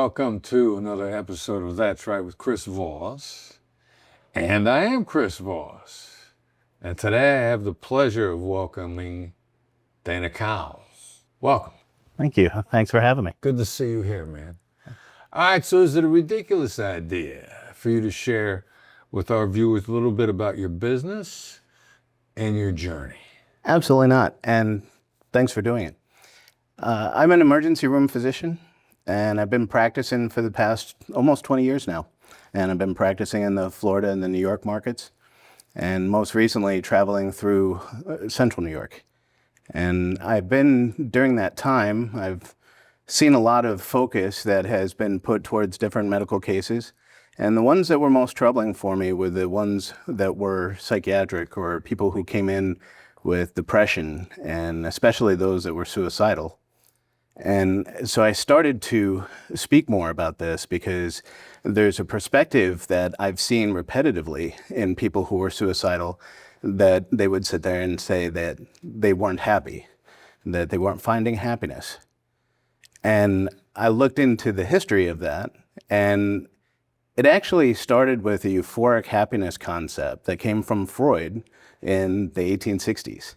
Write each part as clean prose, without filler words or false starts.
welcome to another episode of That's Right with Chris Voss. And I am Chris Voss. And today I have the pleasure of welcoming Dana Cowles. Welcome. Thank you. Thanks for having me. Good to see you here, man. All right, so is it a ridiculous idea for you to share with our viewers a little bit about your business and your journey? Absolutely not. And thanks for doing it. I'm an emergency room physician, and I've been practicing for the past almost 20 years now. And I've been practicing in the Florida and the New York markets, and most recently traveling through central New York. And during that time, I've seen a lot of focus that has been put towards different medical cases. And the ones that were most troubling for me were the ones that were psychiatric, or people who came in with depression, and especially those that were suicidal. And so I started to speak more about this because there's a perspective that I've seen repetitively in people who were suicidal, that they would sit there and say that they weren't happy, that they weren't finding happiness. And I looked into the history of that, and it actually started with a euphoric happiness concept that came from Freud in the 1860s.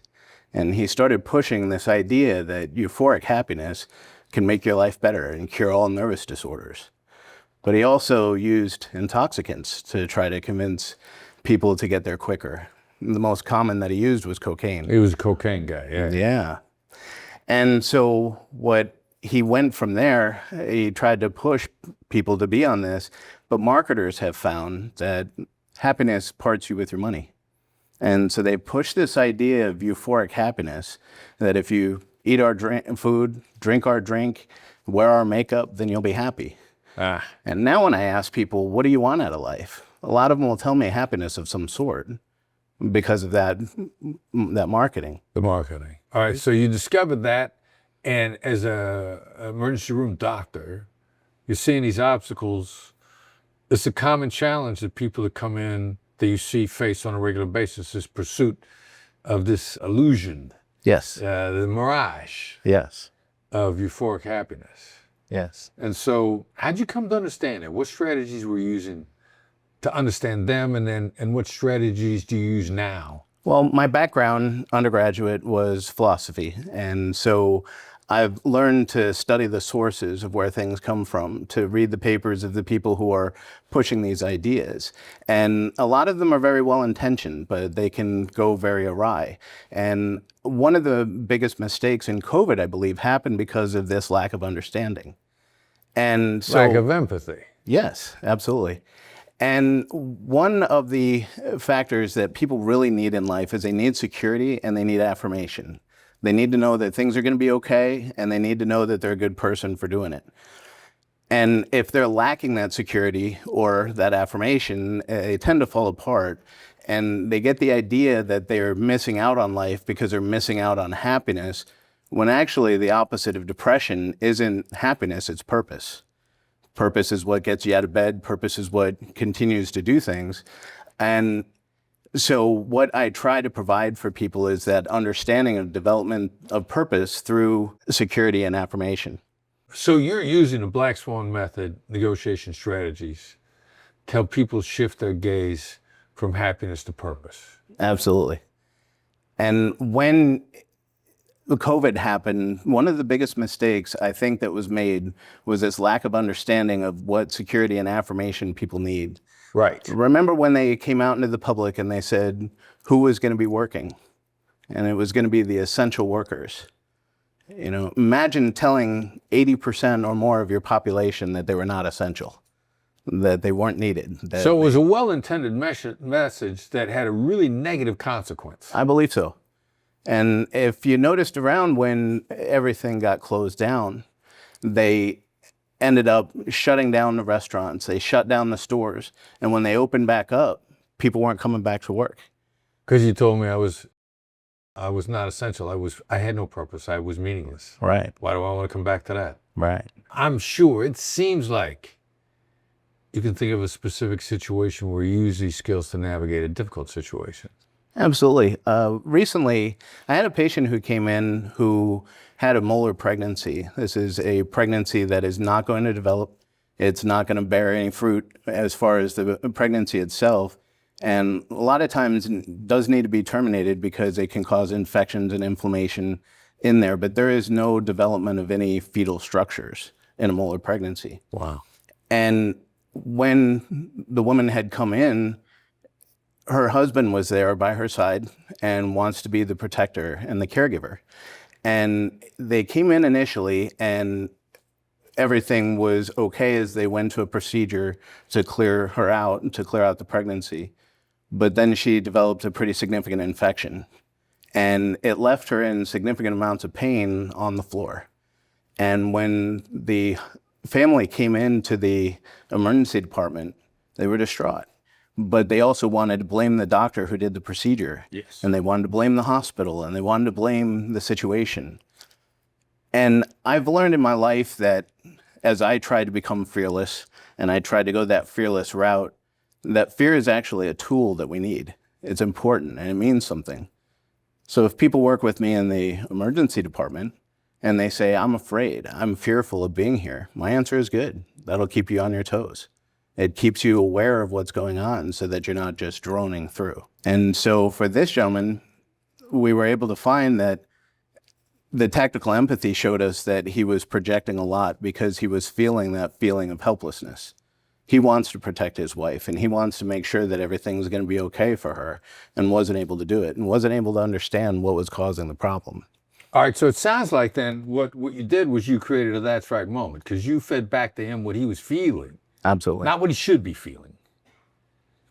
And he started pushing this idea that euphoric happiness can make your life better and cure all nervous disorders. But he also used intoxicants to try to convince people to get there quicker. The most common that he used was cocaine. He was a cocaine guy, yeah. Yeah. And so what he went from there, he tried to push people to be on this, but marketers have found that happiness parts you with your money. And so they push this idea of euphoric happiness, that if you eat our food, drink our drink, wear our makeup, then you'll be happy. And now when I ask people, what do you want out of life? A lot of them will tell me happiness of some sort because of that marketing. The marketing. All right, so you discovered that, and as an emergency room doctor, you're seeing these obstacles. It's a common challenge that people that come in that you see face on a regular basis, this pursuit of this illusion. Yes. The mirage. Yes. Of euphoric happiness. Yes. And so how'd you come to understand it? What strategies were you using to understand them, and what strategies do you use now? Well, my background, undergraduate, was philosophy. And so I've learned to study the sources of where things come from, to read the papers of the people who are pushing these ideas. And a lot of them are very well intentioned, but they can go very awry. And one of the biggest mistakes in COVID, I believe, happened because of this lack of understanding. And so, lack of empathy. Yes, absolutely. And one of the factors that people really need in life is they need security and they need affirmation. They need to know that things are going to be okay, and they need to know that they're a good person for doing it. And if they're lacking that security or that affirmation, they tend to fall apart, and they get the idea that they're missing out on life because they're missing out on happiness, when actually the opposite of depression isn't happiness, it's purpose. Purpose is what gets you out of bed. Purpose is what continues to do things. And so what I try to provide for people is that understanding of development of purpose through security and affirmation. So you're using the Black Swan method, negotiation strategies, to help people shift their gaze from happiness to purpose. Absolutely. And when COVID happened, one of the biggest mistakes I think that was made was this lack of understanding of what security and affirmation people need. Right. Remember when they came out into the public and they said who was going to be working? And it was going to be the essential workers. You know, imagine telling 80% or more of your population that they were not essential, that they weren't needed. So it was a well-intended message that had a really negative consequence. I believe so. And if you noticed around when everything got closed down, they ended up shutting down the restaurants, they shut down the stores, and when they opened back up, people weren't coming back to work. Because you told me I was not essential. I had no purpose. I was meaningless. Right. Why do I want to come back to that? Right. I'm sure it seems like you can think of a specific situation where you use these skills to navigate a difficult situation. Absolutely. Recently, I had a patient who came in who had a molar pregnancy. This is a pregnancy that is not going to develop. It's not going to bear any fruit as far as the pregnancy itself. And a lot of times it does need to be terminated because it can cause infections and inflammation in there, but there is no development of any fetal structures in a molar pregnancy. Wow. And when the woman had come in, her husband was there by her side and wants to be the protector and the caregiver. And they came in initially and everything was okay as they went to a procedure to clear her out and to clear out the pregnancy. But then she developed a pretty significant infection and it left her in significant amounts of pain on the floor. And when the family came into the emergency department, they were distraught. But they also wanted to blame the doctor who did the procedure. Yes. And they wanted to blame the hospital and they wanted to blame the situation. And I've learned in my life that as I tried to become fearless and I tried to go that fearless route, that fear is actually a tool that we need. It's important and it means something. So if people work with me in the emergency department and they say, I'm afraid, I'm fearful of being here, my answer is good. That'll keep you on your toes. It keeps you aware of what's going on so that you're not just droning through. And so for this gentleman, we were able to find that the tactical empathy showed us that he was projecting a lot because he was feeling that feeling of helplessness. He wants to protect his wife and he wants to make sure that everything's going to be okay for her and wasn't able to do it and wasn't able to understand what was causing the problem. All right, so it sounds like then what you did was you created a that's right moment because you fed back to him what he was feeling. Absolutely. Not what he should be feeling,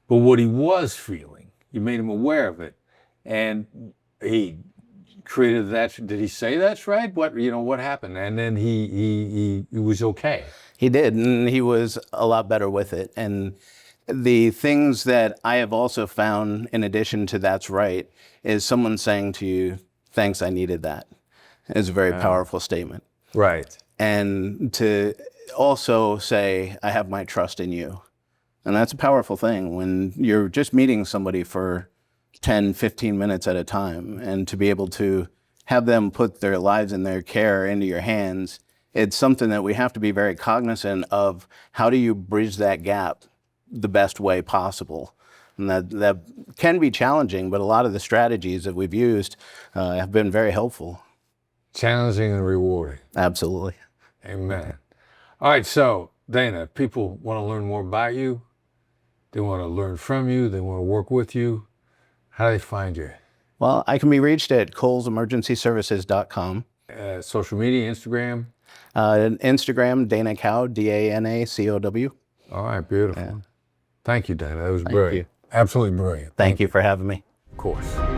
but what he was feeling. You made him aware of it. And he created that. Did he say that's right? What happened? And then he was okay. He did, and he was a lot better with it. And the things that I have also found, in addition to that's right, is someone saying to you, thanks, I needed that. It's a very powerful statement. Right. And to also say, I have my trust in you. And that's a powerful thing when you're just meeting somebody for 10, 15 minutes at a time, and to be able to have them put their lives and their care into your hands. It's something that we have to be very cognizant of. How do you bridge that gap the best way possible? And that can be challenging, but a lot of the strategies that we've used have been very helpful. Challenging and rewarding. Absolutely. Amen. All right, so Dana, if people want to learn more about you, they want to learn from you, they want to work with you, how do they find you? Well, I can be reached at colesemergencyservices.com. Social media, Instagram? Instagram, Dana Cowles, DANACOW. All right, beautiful. Yeah. Thank you, Dana. That was Thank brilliant. you. Absolutely brilliant. Thank you for having me. Of course.